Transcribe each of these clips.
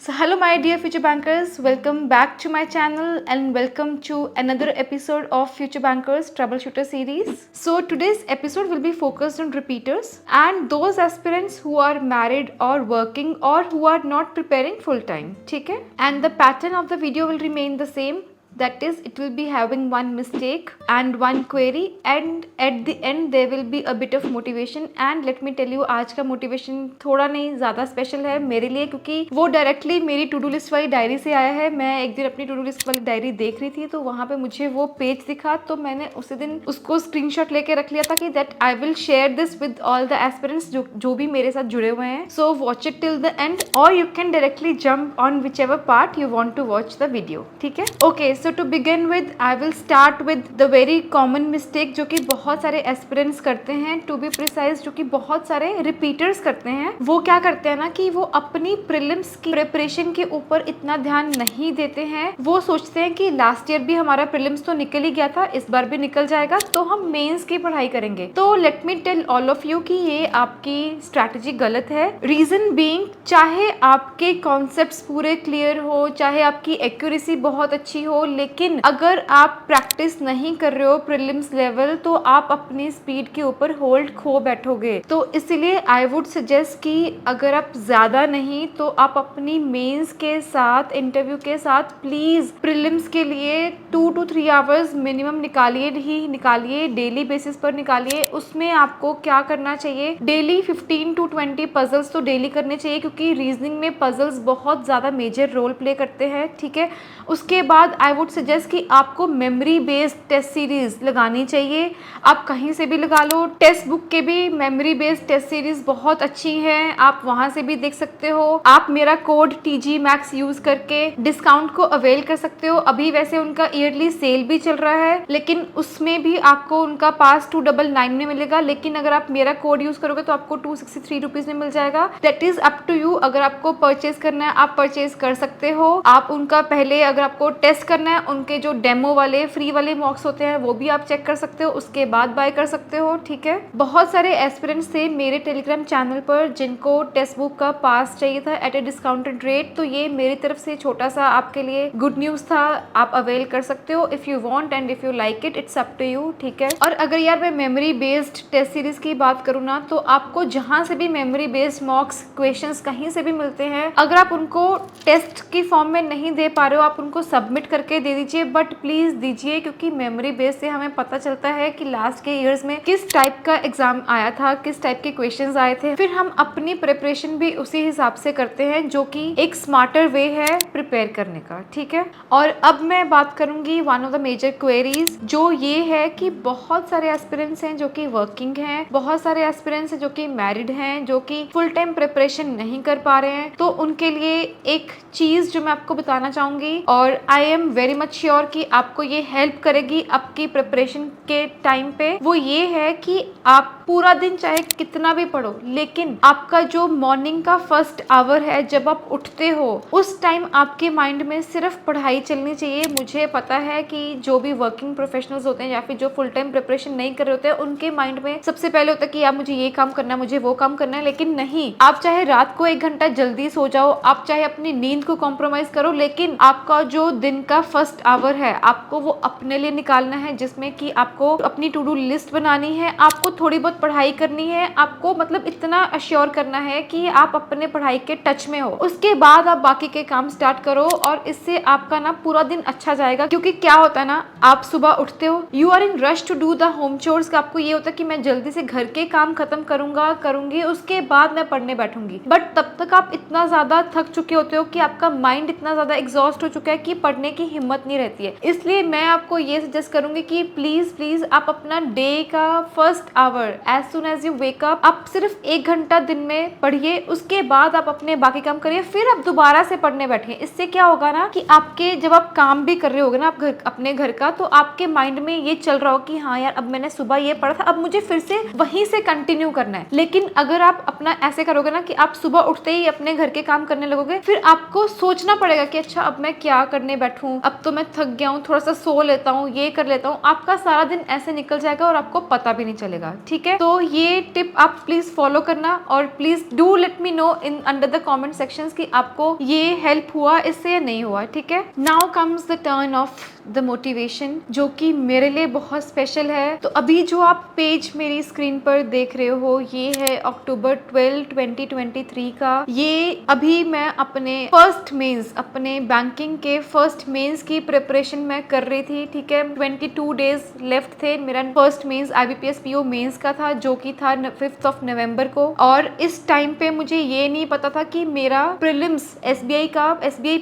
So hello my dear future bankers, welcome back to my channel and welcome to another episode of Future Bankers Troubleshooter series. So today's episode will be focused on repeaters and those aspirants who are married or working or who are not preparing full time. Okay? And the pattern of the video will remain the same. That is, it will be having one mistake and one query, and at the end there will be a bit of motivation. And let me tell you, आज का motivation थोड़ा नहीं ज़्यादा special है मेरे लिए, क्योंकि वो डायरेक्टली मेरी टू डू लिस्ट वाली डायरी से आया है। मैं एक दिन अपनी टू डू लिस्ट वाली डायरी देख रही थी तो वहाँ पे मुझे वो पेज दिखा, तो मैंने उसी दिन उसको स्क्रीनशॉट लेके रख लिया था कि that I will share this with all the aspirants जो भी मेरे साथ जुड़े हुए हैं। So watch it till the end और you can directly jump on whichever part you want to watch the video. ठीक है, okay. So to begin with I will start with the very common mistake जो कि बहुत सारे aspirants करते हैं, to be precise जो कि बहुत सारे रिपीटर्स करते हैं। वो क्या करते हैं ना कि वो अपनी प्रीलिम्स की प्रिपरेशन के ऊपर इतना ध्यान नहीं देते हैं। वो सोचते हैं कि लास्ट ईयर भी हमारा प्रीलिम्स तो निकल ही गया था, इस बार भी निकल जाएगा तो हम मेंस की पढ़ाई करेंगे। तो let me tell all of you कि ये आपकी स्ट्रैटेजी गलत है। रीजन बीइंग, चाहे आपके कॉन्सेप्ट्स पूरे क्लियर हो, चाहे आपकी एक्यूरेसी बहुत अच्छी हो, लेकिन अगर आप प्रैक्टिस नहीं कर रहे हो प्रीलिम्स लेवल तो आप अपनी स्पीड के ऊपर होल्ड खो बैठोगे। तो इसलिए आई वुड सजेस्ट कि अगर आप ज्यादा नहीं तो आप अपनी मेंस के साथ, इंटरव्यू के साथ प्लीज प्रीलिम्स के लिए 2 to 3 आवर्स मिनिमम निकालिए, डेली बेसिस पर निकालिए। उसमें आपको क्या करना चाहिए, डेली 15 to 20 पजल्स तो डेली करने चाहिए, क्योंकि रीजनिंग में पजल्स बहुत ज्यादा मेजर रोल प्ले करते हैं। ठीक है, उसके बाद आई वुड सजेस्ट कि आपको मेमोरी बेस्ड टेस्ट सीरीज लगानी चाहिए। आप कहीं से भी लगा लो, टेक्स्ट बुक के भी मेमोरी बेस्ड टेस्ट सीरीज बहुत अच्छी हैं, आप वहां से भी देख सकते हो। आप मेरा कोड TG Max यूज करके डिस्काउंट को अवेल कर सकते हो। अभी वैसे उनका ईयरली सेल भी चल रहा है, लेकिन उसमें भी आपको उनका पास 299 में मिलेगा, लेकिन अगर आप मेरा कोड यूज करोगे तो आपको 263 रुपीज में मिल जाएगा। That is up to you. अगर आपको परचेज करना है आप परचेज कर सकते हो। आप उनका पहले, अगर आपको टेस्ट करना है, उनके जो डेमो वाले फ्री वाले मॉक्स होते हैं वो भी आप चेक कर सकते हो, उसके बाद बाय कर सकते हो। ठीक है, बहुत सारे एस्पिरेंट्स थे मेरे टेलीग्राम चैनल पर जिनको टेक्स्ट बुक का पास चाहिए था एट ए डिस्काउंटेड रेट, तो ये मेरी तरफ से छोटा सा आपके लिए गुड न्यूज था। आप अवेल कर सकते हो if you want and if you like it, it's up to you. ठीक है, और अगर यार मैं मेमोरी बेस्ड टेस्ट सीरीज की बात करूँ ना, तो आपको जहां से भी मेमोरी बेस्ड मॉक्स क्वेश्चंस कहीं से भी मिलते हैं, अगर आप उनको टेस्ट की फॉर्म में नहीं दे पा रहे हो, आप उनको सबमिट करके दे दीजिए, बट प्लीज दीजिए, क्योंकि मेमोरी बेस से हमें पता चलता है कि लास्ट के ईयर्स में किस टाइप का एग्जाम आया था, किस टाइप के क्वेश्चंस आए थे, फिर हम अपनी प्रिपरेशन भी उसी हिसाब से करते हैं, जो कि एक स्मार्टर वे है प्रिपेयर करने का। ठीक है, और अब मैं बात करूंगी one of the major queries, जो ये है कि बहुत सारे एस्पिरेंट्स हैं जो कि वर्किंग हैं, बहुत सारे एस्पिरेंट्स हैं जो कि मैरिड हैं, जो कि फुल टाइम प्रिपरेशन नहीं कर पा रहे हैं। तो उनके लिए एक चीज जो मैं आपको बताना चाहूंगी, और I am very much sure कि आपको ये हेल्प करेगी आपकी प्रिपरेशन के टाइम पे, वो ये है कि आप पूरा दिन चाहे कितना भी पढ़ो, लेकिन आपका जो मॉर्निंग का फर्स्ट आवर है, जब आप उठते हो, उस टाइम आपके माइंड में सिर्फ पढ़ाई चलनी चाहिए। मुझे पता है कि जो भी वर्किंग प्रोफेशनल्स होते हैं या फिर जो फुल टाइम प्रिपरेशन नहीं कर रहे होते हैं, उनके माइंड में सबसे पहले होता है कि यार मुझे ये काम करना है, मुझे वो काम करना है, लेकिन नहीं, आप चाहे रात को 1 घंटा जल्दी सो जाओ, आप चाहे अपनी नींद को कॉम्प्रोमाइज करो, लेकिन आपका जो दिन का फर्स्ट आवर है आपको वो अपने लिए निकालना है, जिसमें कि आपको अपनी टू डू लिस्ट बनानी है, आपको थोड़ी बहुत पढ़ाई करनी है, आपको मतलब इतना अश्योर करना है कि आप अपने पढ़ाई के टच में हो। उसके बाद आप बाकी के काम स्टार्ट करो, और इससे आपका ना पूरा दिन अच्छा जाएगा। क्योंकि क्या होता है ना, आप सुबह उठते हो, you are in rush to do the home chores, आपको ये होता है कि मैं जल्दी से घर के काम खत्म करूंगी, उसके बाद मैं पढ़ने बैठूंगी, बट तब तक आप इतना ज्यादा थक चुके होते हो कि आपका माइंड इतना ज्यादा एग्जॉस्ट हो चुका है कि पढ़ने की हिम्मत नहीं रहती है। इसलिए मैं आपको ये सजेस्ट करूंगी कि प्लीज आप अपना डे का first hour as soon as you wake up, आप सिर्फ 1 घंटा दिन में पढ़िए, उसके बाद आप अपने बाकी काम करिए, फिर आप दोबारा से पढ़ने बैठिए। इससे क्या होगा ना कि आपके, जब आप काम भी कर रहे होगे ना आप अपने घर का, तो आपके माइंड में ये चल रहा हो कि हाँ यार अब मैंने सुबह ये पढ़ा था, अब मुझे फिर से वहीं से कंटिन्यू करना है। लेकिन अगर आप अपना ऐसे करोगे ना कि आप सुबह उठते ही अपने घर के काम करने लगोगे, फिर आपको सोचना पड़ेगा कि अच्छा अब मैं क्या करने बैठूं, अब तो मैं थक गया हूँ, थोड़ा सा सो लेता हूँ, ये कर लेता हूँ, आपका सारा दिन ऐसे निकल जाएगा और आपको पता भी नहीं चलेगा। ठीक है, तो ये टिप आप प्लीज फॉलो करना और please do let me know in under the comment sections कि आपको ये हेल्प हुआ इससे या नहीं हुआ। ठीक है, now comes the turn off the motivation, जो कि मेरे लिए बहुत स्पेशल है। तो अभी जो आप पेज मेरी स्क्रीन पर देख रहे हो, ये है October 12, 2023 का। ये अभी मैं अपने फर्स्ट मेंस, अपने बैंकिंग के फर्स्ट मेंस की प्रिपरेशन मैं कर रही थी। ठीक है, 22 डेज लेफ्ट थे, मेरा first mains IBPS PO mains का था, जो कि था 5 नवंबर को। और इस टाइम पे मुझे ये नहीं पता था कि मेरा प्रीलिम्स SBI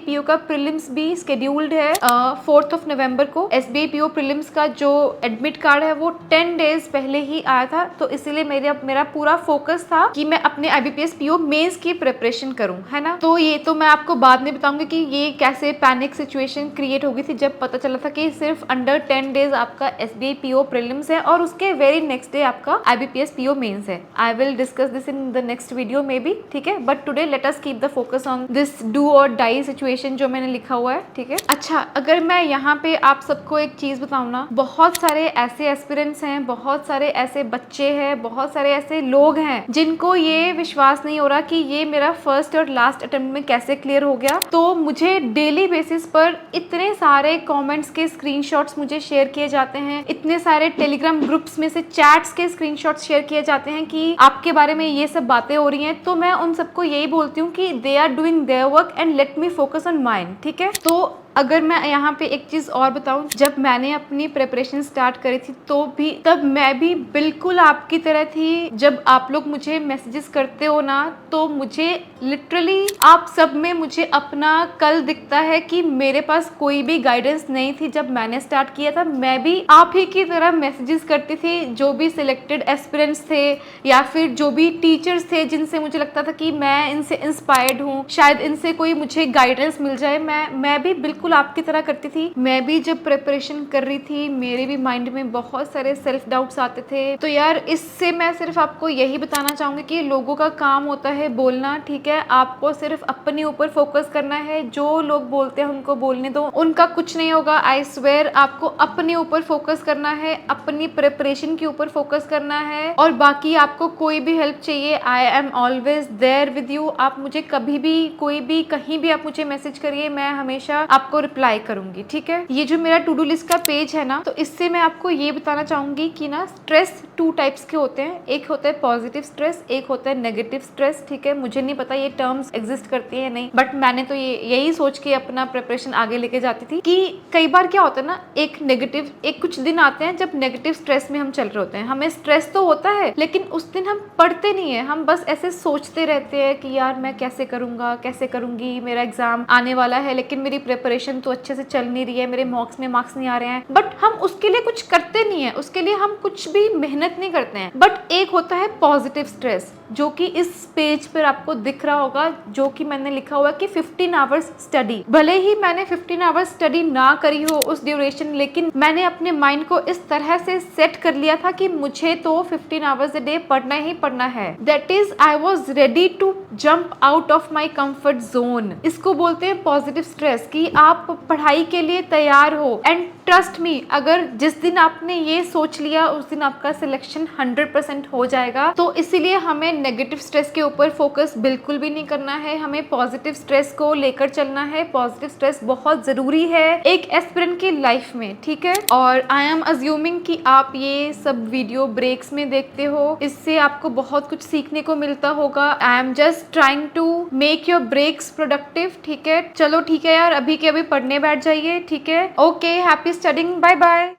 PO का प्रीलिम्स भी स्केड्यूल्ड है 4 नवंबर को। SBI PO प्रीलिम्स का जो एडमिट कार्ड है वो 10 डेज पहले ही आया था, तो इसीलिए मेरा पूरा फोकस था कि मैं अपने IBPS PO मेंस की प्रिपरेशन करूं, है ना। तो ये तो मैं आपको बाद में बताऊंगी कि ये कैसे पैनिक सिचुएशन क्रिएट हो गई थी जब पता चला था कि सिर्फ अंडर 10 डेज आपका SBI PO प्रीलिम्स है और उसके वेरी नेक्स्ट डे आपका IBPS PO मेंस है। I will discuss this in the next video may be. ठीक है, but today let us keep the focus on this do और die situation जो मैंने लिखा हुआ है। ठीक है, अच्छा, अगर मैं यहाँ पे आप सबको एक चीज बताऊं ना, बहुत सारे ऐसे एस्पिरेंट्स हैं, बहुत सारे ऐसे बच्चे हैं, बहुत सारे ऐसे लोग हैं जिनको ये विश्वास नहीं हो रहा कि ये मेरा फर्स्ट और लास्ट अटेम्प्ट में कैसे क्लियर हो गया। तो मुझे डेली बेसिस पर इतने सारे कमेंट्स के स्क्रीनशॉट्स मुझे शेयर किए जाते हैं, इतने सारे टेलीग्राम ग्रुप्स में से चैट्स के स्क्रीनशॉट्स शेयर किए जाते हैं कि आपके बारे में ये सब बातें हो रही हैं। तो मैं उन सबको यही बोलती हूँ कि they are doing their work and let me focus on mine. ठीक है, तो अगर मैं यहाँ पे एक चीज और बताऊं, जब मैंने अपनी प्रिपरेशन स्टार्ट करी थी तब मैं भी बिल्कुल आपकी तरह थी। जब आप लोग मुझे मैसेजेस करते हो ना, तो मुझे लिटरली आप सब में मुझे अपना कल दिखता है कि मेरे पास कोई भी गाइडेंस नहीं थी। जब मैंने स्टार्ट किया था, मैं भी आप ही की तरह मैसेजेस करती थी, जो भी सिलेक्टेड एस्पिरेंट्स थे या फिर जो भी टीचर्स थे जिनसे मुझे लगता था कि मैं इनसे इंस्पायर्ड हूँ, शायद इनसे कोई मुझे गाइडेंस मिल जाए। मैं भी बिल्कुल आपकी तरह करती थी। मैं भी जब प्रिपरेशन कर रही थी, मेरे भी माइंड में बहुत सारे सेल्फ डाउट्स आते थे। तो यार, इससे मैं सिर्फ आपको यही बताना चाहूंगी कि लोगों का काम होता है बोलना। ठीक है, आपको सिर्फ अपने ऊपर फोकस करना है। जो लोग बोलते हैं उनको बोलने दो, उनका कुछ नहीं होगा। आई स्वेयर, आपको अपने ऊपर फोकस करना है, अपनी प्रिपरेशन के ऊपर फोकस करना है, और बाकी आपको कोई भी हेल्प चाहिए, I am always there with you. आप मुझे कभी भी, कोई भी, कहीं भी आप मुझे मैसेज करिए, मैं हमेशा आपको रिप्लाई करूंगी। ठीक है, ये जो मेरा टू डू लिस्ट का पेज है ना, तो इससे मैं आपको ये बताना चाहूंगी कि ना, स्ट्रेस 2 टाइप्स के होते हैं। एक होता है पॉजिटिव स्ट्रेस, एक होता है नेगेटिव स्ट्रेस। ठीक है, मुझे नहीं पता ये टर्म्स एग्जिस्ट करती है नहीं, बट मैंने तो यही सोच के अपना प्रिपरेशन आगे लेके जाती थी कि कई बार क्या होता है ना, एक कुछ दिन आते हैं जब नेगेटिव स्ट्रेस में हम चल रहे होते हैं। हमें स्ट्रेस तो होता है, लेकिन उस दिन हम पढ़ते नहीं है, हम बस ऐसे सोचते रहते हैं कि यार मैं कैसे करूंगा, कैसे करूंगी, मेरा एग्जाम आने वाला है लेकिन मेरी प्रिपरेशन तो अच्छे से चल नहीं रही है, मेरे मॉक्स में मार्क्स नहीं आ रहे हैं। बट हम उसके लिए कुछ करते नहीं है, उसके लिए हम कुछ भी मेहनत नहीं करते हैं। बट एक होता है पॉजिटिव स्ट्रेस, जो कि इस पेज पर आपको दिख रहा होगा, जो कि मैंने लिखा हुआ कि 15 आवर्स स्टडी। भले ही मैंने 15 आवर्स स्टडी ना करी हो उस ड्यूरेशन, लेकिन मैंने अपने माइंड को इस तरह से सेट कर लिया था कि मुझे तो 15 आवर्स अ डे पढ़ना ही पढ़ना है। That is, I was ready to jump out of my comfort zone. इसको बोलते हैं पॉजिटिव स्ट्रेस, कि आप पढ़ाई के लिए तैयार हो। एंड ट्रस्ट मी, अगर जिस दिन आपने ये सोच लिया उस दिन आपका सिलेक्शन 100% हो जाएगा। तो इसीलिए हमें नेगेटिव स्ट्रेस के ऊपर फोकस बिल्कुल भी नहीं करना है, हमें पॉजिटिव स्ट्रेस को लेकर चलना है। पॉजिटिव स्ट्रेस बहुत जरूरी है एक एस्पिरेंट की लाइफ में। ठीक है, और आई एम अज्यूमिंग कि आप ये सब वीडियो ब्रेक्स में देखते हो, इससे आपको बहुत कुछ सीखने को मिलता होगा। I am just trying to make your breaks productive. ठीक है, चलो ठीक है यार, अभी के अभी पढ़ने बैठ जाइए। ठीक है, okay, happy studying, bye bye.